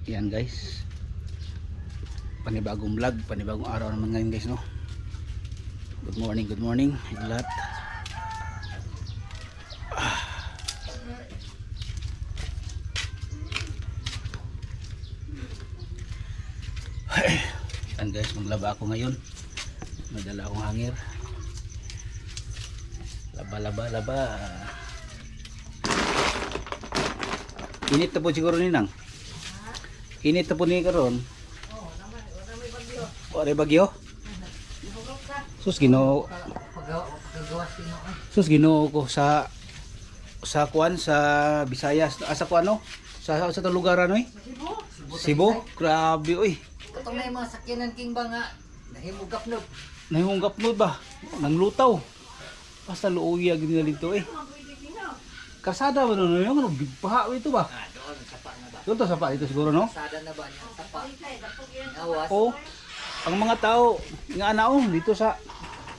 Yan guys, panibagong vlog, panibagong araw naman ngayon guys, no. Good morning lahat. Yan guys, maglaba ako ngayon. Madala akong hangir. Laba. Init na po siguro ninang. Init na po ni karon. Ore bagyo. Sus Ginoo. Sus Ginoo ko sa kuan sa Visayas, sa kuan no? Sa to lugar ano eh? Cebu. Grabe oy. Katong na yung mga sakyanan king ba nga nahimugapnod. Nahimugapnod ba? Nang lutaw. Basta luuya gini dito eh. Kasada ba no yung ano bigpaha ito ba? Doon sapa na ba? Doon to sapa ito siguro no? Kasada na ba niya sapa? Awas. Oh. Ang mga tao nga anaon dito sa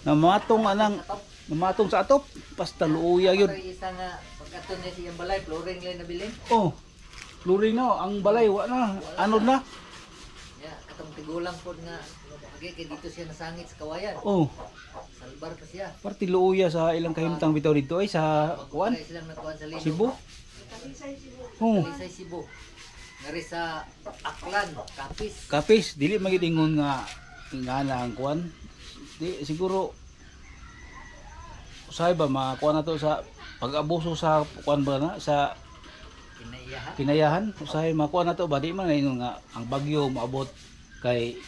namatong sa atop basta luuya yun. Pero isa nga pagkaton niya siyang balay flooring lang nabilin. Oh. Luring na ang balay wa na. Anod na. Ya, katong tigulang pod nga agi kay dito siya nasangit sa kawayan. Oh. Salbar pa siya. Parti luuya sa ilang kahimtang bitaw dito ay sa kuan Kaya silang nagkuhan sa Linog. Cebu. Oh. Kalisay Cebu. Ngari sa Aklan, Kapis. Kapis dili magidingon nga na ang kuan. Di siguro usay ba makuha na to sa pag-abuso sa kuan ba na sa Kinaiyahan. kinayahan usay makuha na to ba di man ngayon nga ang bagyo maabot kay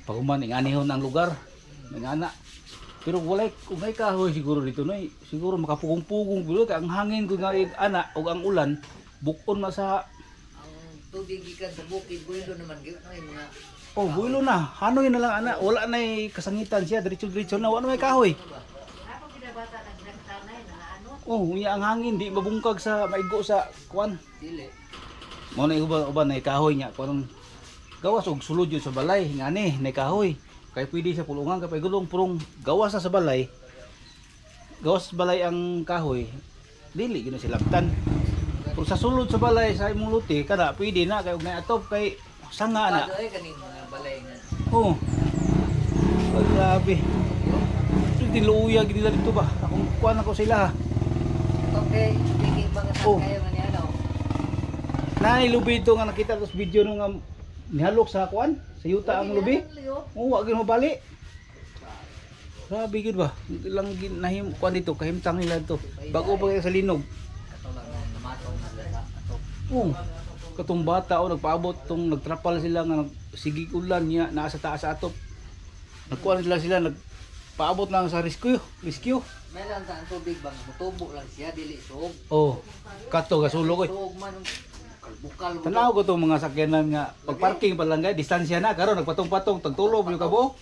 paguman ing anihon ang lugar ngana pero walay ugay kahoy siguro dito no siguro makapugong-pugong bilo kay ang hangin ko nga ana ug ang ulan bukon na sa Ang tubig gikan sa bukid bulo naman gyud ay mga oh builo na hanoy na lang ana wala na kasangitan siya diretso na wala may kahoy. Oh, unya ang hangin di mabungkag sa maigo sa kuan. dili. Mo na uban na kahoy nya kuan gawas og sulod yun sa balay ngani na kahoy. Kay pwede sa pulungan kay gulong purong gawas sa balay. Gawas sa balay ang kahoy. Dili gina silabtan. Pero sa sulod sa balay sa imong luti kada pwede na kay og atop kay sanga na. Ay kaning mga balay nga. Oh. Grabe. Diluya gid nila dito ba? Akong kuan ako sila. Okay, speaking mga Oh. kayo nga ni ano. Nani lubi ito nga nakita ko sa video nung nihalok sa kuan, sa yuta ang lubi. Oo, wag gyud mabali. Grabe gid ba? Ilang nahim kuan dito, kahimtang nila to. Bago pa sa linog. Katong lang namatong na sa atop. Oo. Katong bata o nagpaabot tong nagtrapal sila nga sige ulan niya naa sa taas sa atop. Nagkuan sila nagpaabot lang sa rescue. Meron ta ang tubig bang mutubo lang siya dili suog. Oh, kato gasulog eh. Suog man bukal. Tanaw ko tong mga sakyanan nga pag parking pa lang distansya na karon nagpatong-patong tagtulob yung kabo.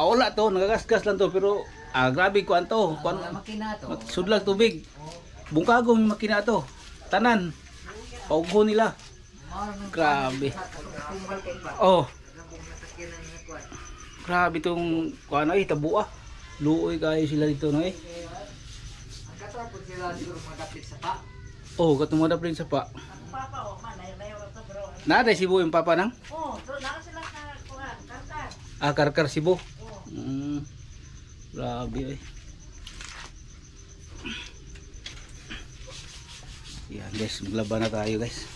Wala to, nagagasgas lang to pero grabe ko anto, kuan Ang makina to. sudlag tubig. Bungkagong yung makina to. Tanan. Paugo nila. Grabe. Oh, grabe tong kuan ay tabua. Luoy kayo sila dito no eh. Ang katapos sila siguro mga dapit sa pa. Oh, katumada pa rin sa pa. Papa o man ay bro. Nada Cebu yung papa nang? Oh, so na sila sa kuan, karkar. Karkar Cebu. Oh. Grabe eh. Yan guys, maglaba na tayo guys.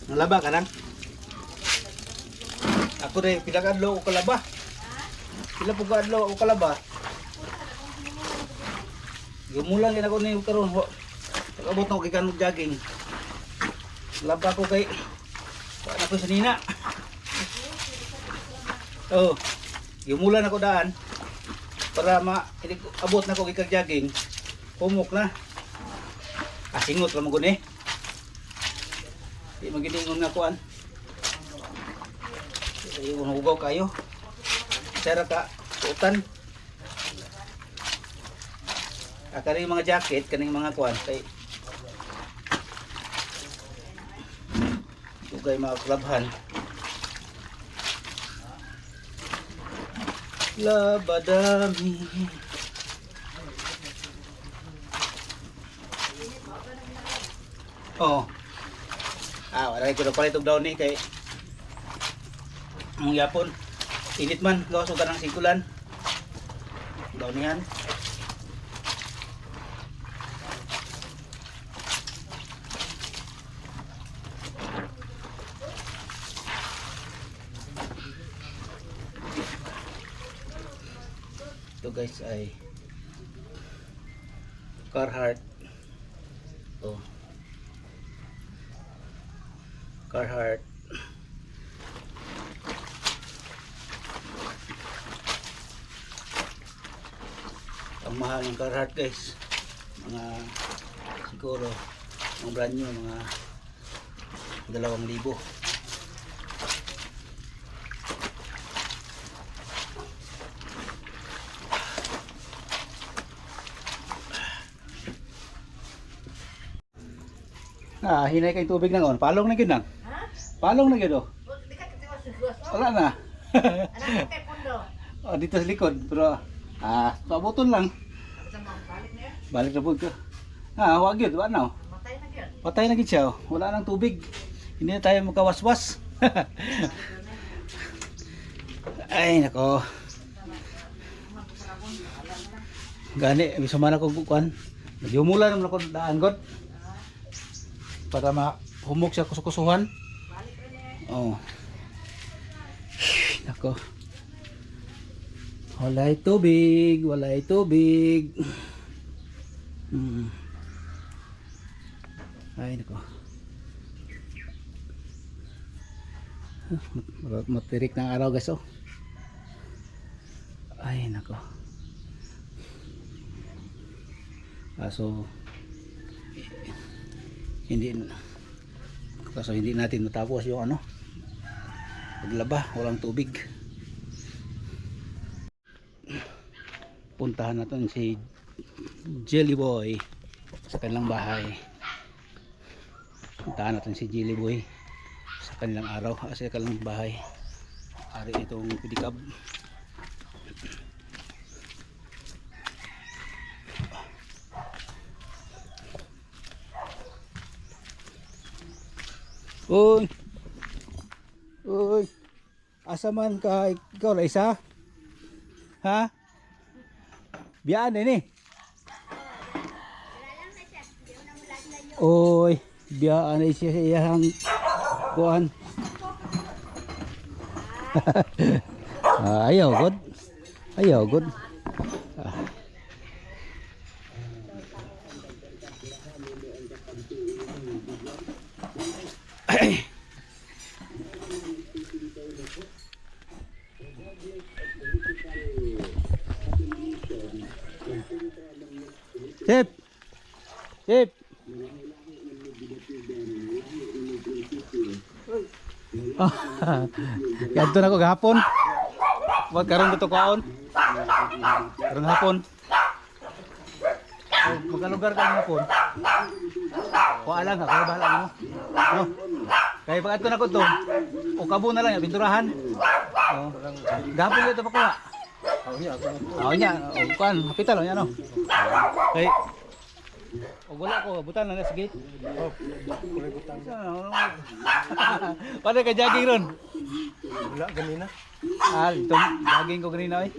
Nalaba ka nang? Ako rin, pila ka adlaw o kalaba? Pila po ka adlaw o kalaba? Gumulan din ako na yung karoon. Pag-abot na ako kay kanong jogging. Laba ko kay paan ako sa nina. Oh, gumulan ako daan para abot na ako kay jogging. Pumok na. Asingot lang mo guni. Di maginingon nga kuan. Yung hugaw kayo. Sara ka suotan. Kaning mga jacket, kaning mga kuan kay ugay mga klabhan. Labadami. Oo. Wala ko na palit og daw ni kay ang yapon. Init man, gawas og kanang singkulan. Daw niyan. Ito guys ay Carhartt. Oh. Carhartt. Ang mahal ng Carhartt guys. Mga siguro ang brand new mga 2,000. Hinay kay tubig nang on. Palong na gyud nang. Ha? Palong na gyud oh. Di ka katiwas sa suwas. Wala na. Anak ko kay pundo. Dito sa likod pero pabuton lang. Sa mga balik na yan. Balik na po ko. Wag gyud, wa na. Matay na yun. Patay na gyud siya. Oh. Wala nang tubig. Hindi na tayo magkawaswas. Ay nako. Gani, bisa man ako kuan. Nagyumula naman ako daan god. Para mahumog siya kusukusuhan. Oh. Nako. Walay tubig, walay tubig. Ay nako. Matirik ng araw guys oh. Ay nako. So hindi natin matapos yung ano paglaba, walang tubig. Puntahan natin si Jelly Boy sa kanilang bahay. Puntahan natin si Jelly Boy sa kanilang araw, sa kanilang bahay. Ari itong pedicab. Uy. Uy. Asa man ka ikaw na isa? Ha? Biyaan ini. Uy, biyaan ay siya sa iyang kuan. Ayaw god. Ayaw god. Sip. Sip. Ganto na ko gahapon. Wag karon dito kaon. Karon hapon. Magalugar ka hapon. Kuala nga, kaya bahala mo. No. Kaya pag ato na ko to, o kabo na lang, pinturahan. Gapon dito pa kuha. Niya, o kuan, kapital o niya no. Kay, o wala ko, butan lang na sa gate. Butan. Paano ka jogging ron? Wala, ganina. Dito, jogging ko ganina eh.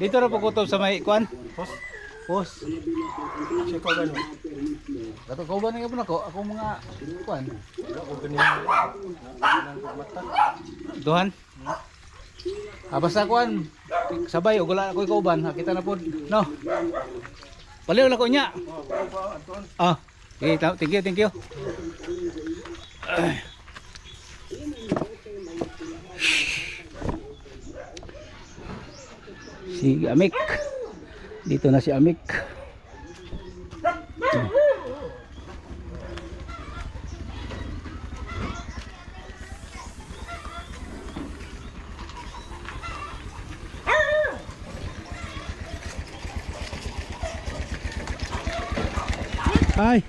Dito na po kutob sa may kuan. Pos. Siya ko gano'n. Gato ko ba nga po nako? Ako mga kuan. Wala ko ganina. Ganang mata. Duhan. Basta kuan. Sabay og wala ako kauban. Kita na pod. No. Paliw na ko nya. Okay, thank you. Si Amik. Dito na si Amik. Hi.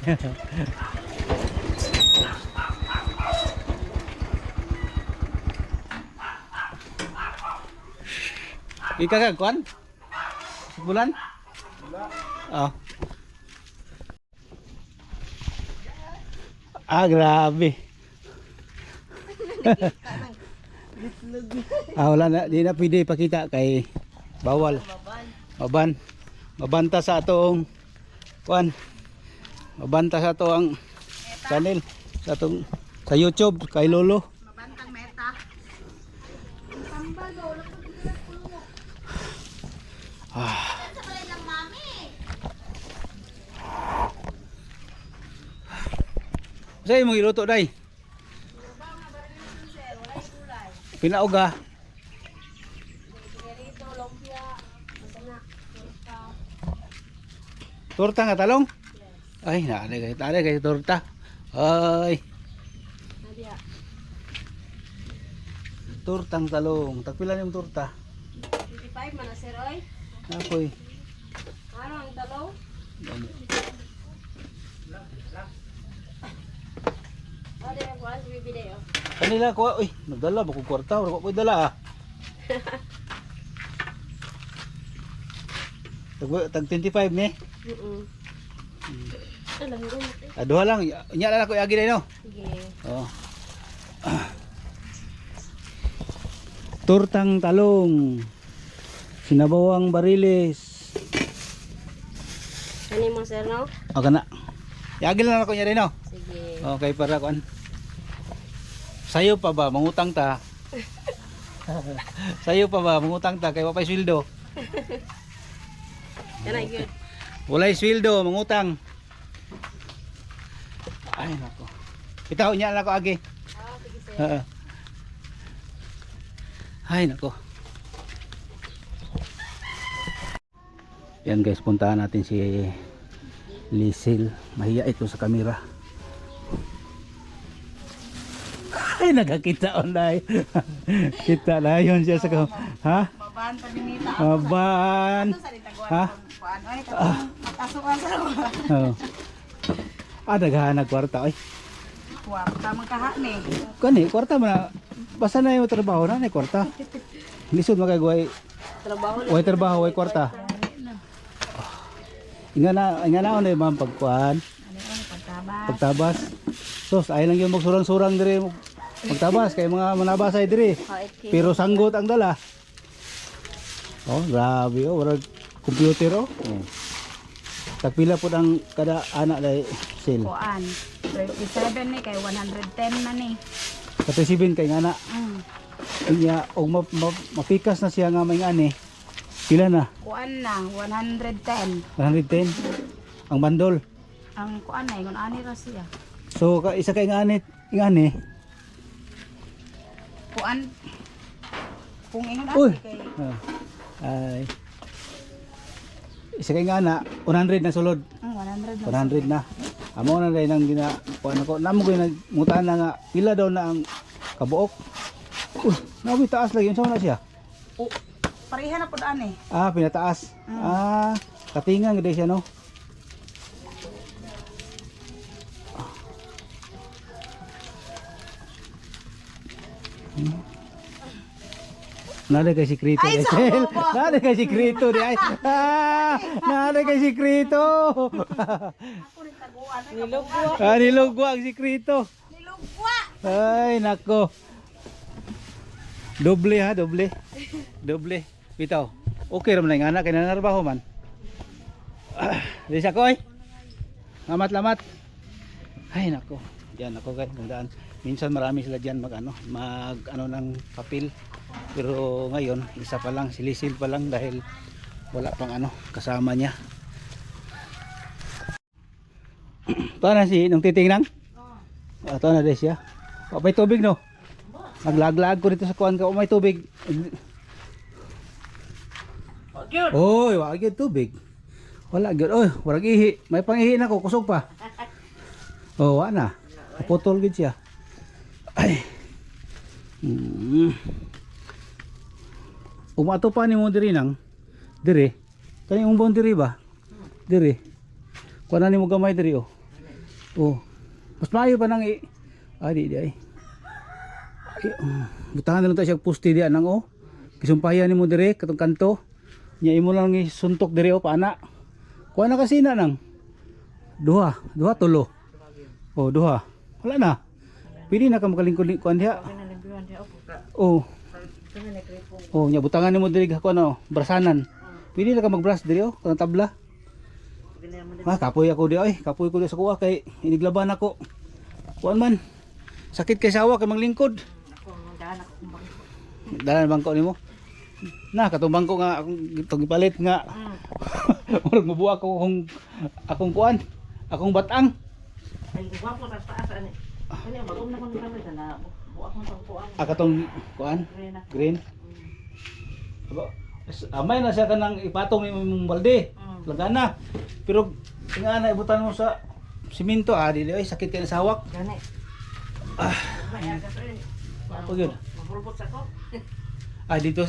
Ika kuan? Bulan? Wala. Ah, grabe. Wala na, di na pwede ipakita kay bawal. Mabanta sa atong kuan. Mabanta sa ato ang channel sa atong sa YouTube kay Lolo. Mabantang meta. Say mo iluto day. Pinauga. Torta nga talong? Ay, naade kay torta. Ay. Tortang talong. Tagpila yung torta. 55 man na sir oy. Akoy. Ano ang talong? Ade ang kuan sa bibide oh. Kanila ko, uy, nagdala ba ko kwarta? Wala ko dala ah. Tag 25 ni. Alam ko. Duha lang, nya lang ako agi day no. Sige. Oh. Tortang talong. Sinabawang bariles. Kani mo sir no? O kana. Agi lang ako nya day no. Sige. Okay para kuan. Sayo pa ba mangutang ta? Sayo pa ba mangutang ta kay wa pay sweldo? Kana good. Walay sweldo, mangutang. Ay nako. Bitaw nya lang ako agi. Sige sir. Ay nako. Yan guys, puntahan natin si Lisil. Mahiya ito sa kamera. Ay nakakita onday. Kita na yun siya sa ha? Maban pa dinita. Maban. Sa ditagwan Ha? kuan. Ay katong matasukan sa Oh. Daghan kwarta ay. kwarta man kaha ni. Kani kwarta man basta na yung trabaho na ni kwarta. Lisod magagaway. Trabaho Way trabaho way kwarta. Inga na on ma'am pagkuan. Ano pagtaba. Pagtabas. Sos ay lang yung magsurang-surang dire pagtabas kay mga manabasay dire. Pero sanggot ang dala. Oh, grabe oh, wala computer oh. Tagpila po ang kada anak dai sil. Kuan. 37 ni kay 110 na ni. Katong sibin kay ngana. Inya og mapikas na siya nga may ani. Pila na? Kuan na 110. 110 ang bandol. Ang kuan na ingon ani ra siya. So isa kay ngani, ingani. Kuan kung ingon Uy. ani kay Ay. Isa kay ngana 100 na sulod. 100 na. 100 na. Amo na dai nang gina kuan ako. Namo ko nagmutan na nga pila daw na ang kabuok. Uy, nabi taas lagi unsa na siya? O, pareha na pud ani. Pinataas. Katingan gid siya no. Nada kay sikreto Ay, guys. sabo po. Nada kay sikreto di ay. Nada kay sikreto. Ako rin taguan. Nilugwa. Nilugwa ang sikreto. Nilugwa. Ay nako. Doble ha, doble. Doble. Bitaw. Okay ra man nga anak kay nanarbaho man. Di sa koy. Lamat. Ay nako. Diyan ako guys, magdaan. Minsan marami sila diyan mag ng papel. Pero ngayon, isa pa lang, silisil pa lang dahil wala pang kasama niya. Ito na si nung titingnan? Ito na din siya. May tubig no? Naglag-lag ko dito sa kuwan ka. May tubig. Oy, wag yun tubig. Wala yun. Oy, warag ihi. May pangihi na ko, kusog pa. Oh, wala na. Kaputol gid siya. Ay. Umato pa ni mo diri nang dire. Kani umbon diri ba? Dire. Kuan ni mo gamay diri oh. Oh. Mas maayo pa nang di ay. Butahan na lang ta siya pusti di nang oh. Kisumpayan ni mo dire katong kanto. Nya imo lang isuntok diri oh paana. Kuan na kasi na nang. Duha tulo. Oh, duha. Wala na. Pwede na ka makalingkod-lingkuan diha. Oh. Oh, nya butangan nimo diri ako ano, brasanan. Pwede na ka magbras diri oh, kanang tabla. Kapoy ako di ay, kapoy ko di sa kuha kay iniglaban ako. Kuan man. Sakit kay sawa kay maglingkod. Dalan bangko nimo. Na katong bangko nga akong itong ipalit nga. Murag mabuha ko akong kuan, akong batang. Katong kuan, green. Amay na siya kanang ipatong ni mong balde. Lagana. Pero nga na ibutan mo sa simento dili ay sakit kay sawak. Gani. Ako yun. Dito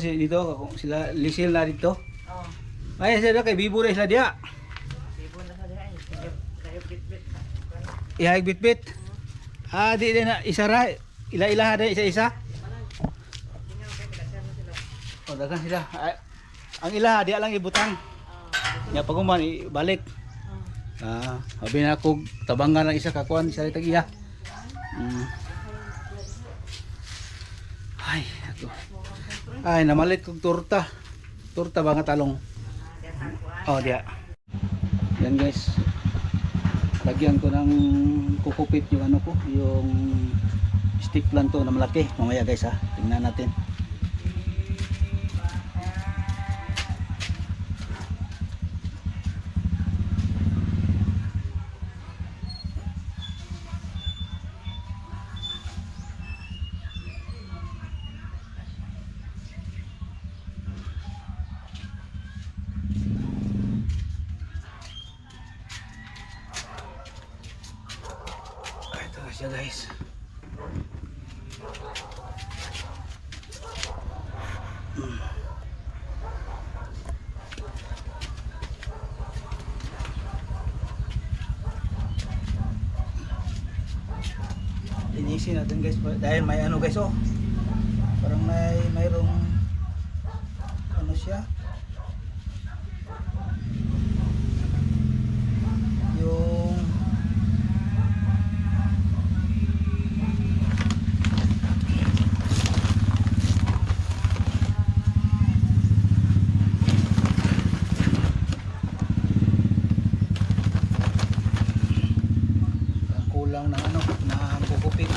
sila lisil na dito. Ay sila kay bibo na sila diya. Ihag bit-bit. Di na isara. Ila-ila na isa-isa. Dagan sila. Ang ila di lang ibutang. Nya paguman ibalik. Habi na ako tabangan ng isa kakuan sa litag iya. Ay, ako. Ay, namalit kong torta. Torta ba nga talong? Diya. Yan guys. Lagyan ko ng kukupit yung ano ko, yung stick plan to na malaki. Mamaya guys ha, tingnan natin. Ito na siya guys. Linisin natin guys dahil may ano guys oh. Parang mayroong ano siya. Yung kulang ng ano na bukupit.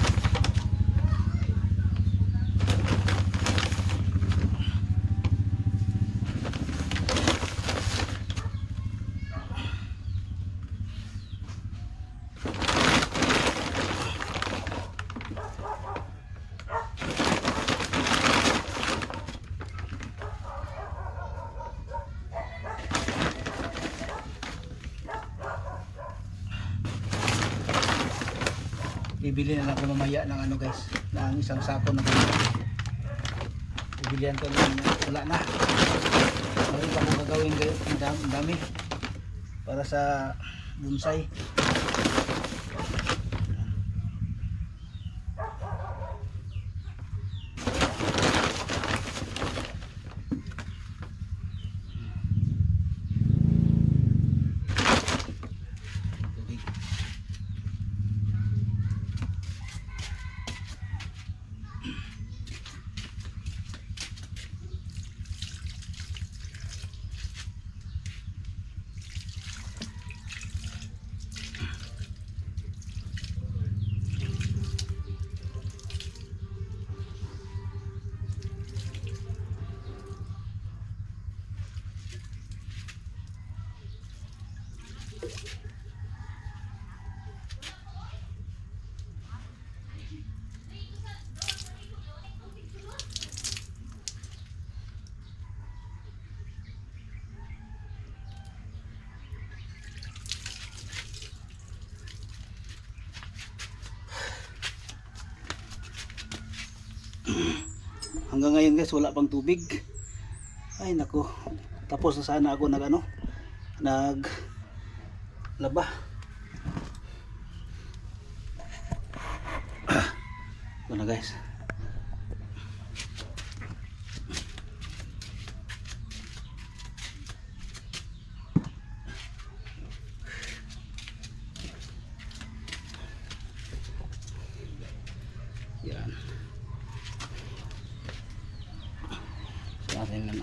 Bibili na lang ako mamaya ng ano guys, ng isang sako na bibilihan ko lang wala na. Meron pa akong gagawin guys, ang dami para sa bonsai. Hanggang ngayon guys wala pang tubig. Ay nako, tapos na sana ako nag laba. Ito na guys.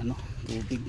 ano, tubig.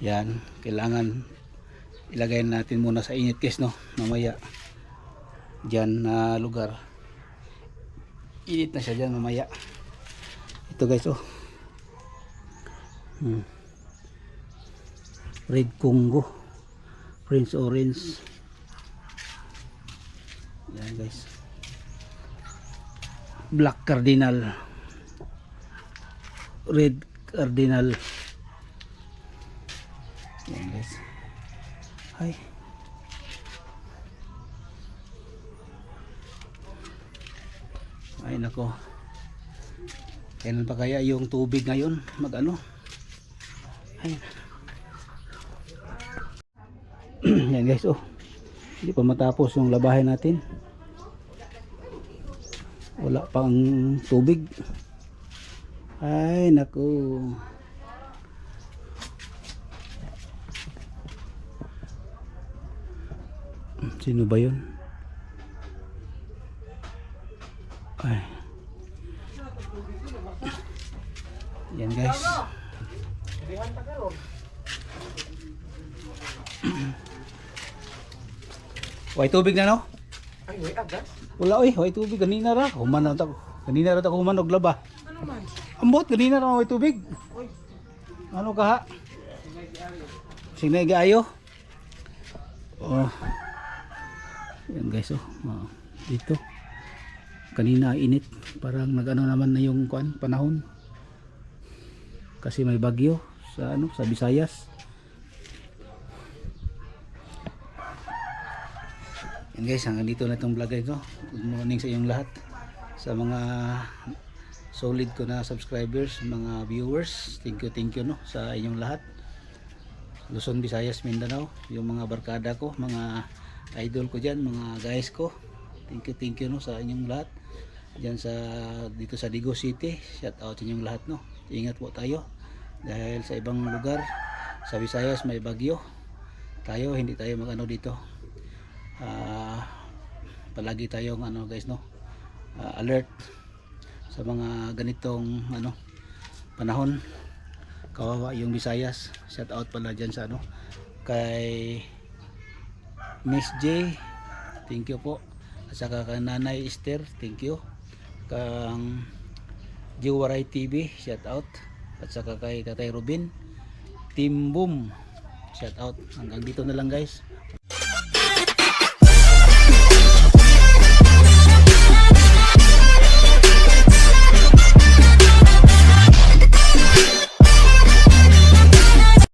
Yan, kailangan ilagay natin muna sa init guys, no, mamaya dyan na lugar init na siya dyan mamaya. Ito guys, oh, red Congo, Prince Orange. Yan guys, black cardinal, red cardinal. Yan guys. Ay. Ay nako. Kailan pa kaya yung tubig ngayon mag-ano? Ay. Yan guys, oh. Hindi pa matapos yung labahin natin. Wala pang tubig. Ay nako. Sino ba yun? Ay. Yan guys. Way tubig na, no? Ay, wait up, guys. Wala oy, way tubig kanina ra. Human na ta. Kanina ra ta human og laba. Ambot kanina ra way tubig. Ano ka ha? Sige gaayo. Oh. Yan guys, oh. Dito. Kanina init, parang nagano naman na yung panahon. Kasi may bagyo sa ano, sa Visayas. Yan guys, hanggang dito na itong vlog ito. Good morning sa inyong lahat. Sa mga solid ko na subscribers, mga viewers, thank you no sa inyong lahat. Luzon, Visayas, Mindanao, yung mga barkada ko, mga idol ko dyan, mga guys ko, thank you no sa inyong lahat dyan sa dito sa Digo City. Shout out sa inyong lahat, no. Ingat po tayo dahil sa ibang lugar sa Visayas may bagyo. Tayo hindi tayo magano dito. Palagi tayong ano guys, no, alert sa mga ganitong ano panahon. Kawawa yung Visayas. Shout out pala dyan sa ano kay Miss J, thank you po, at saka kay Nanay Esther, thank you, kang Jiwaray TV, shout out, at saka kay Tatay Robin, Team Boom, shout out. Hanggang dito na lang guys.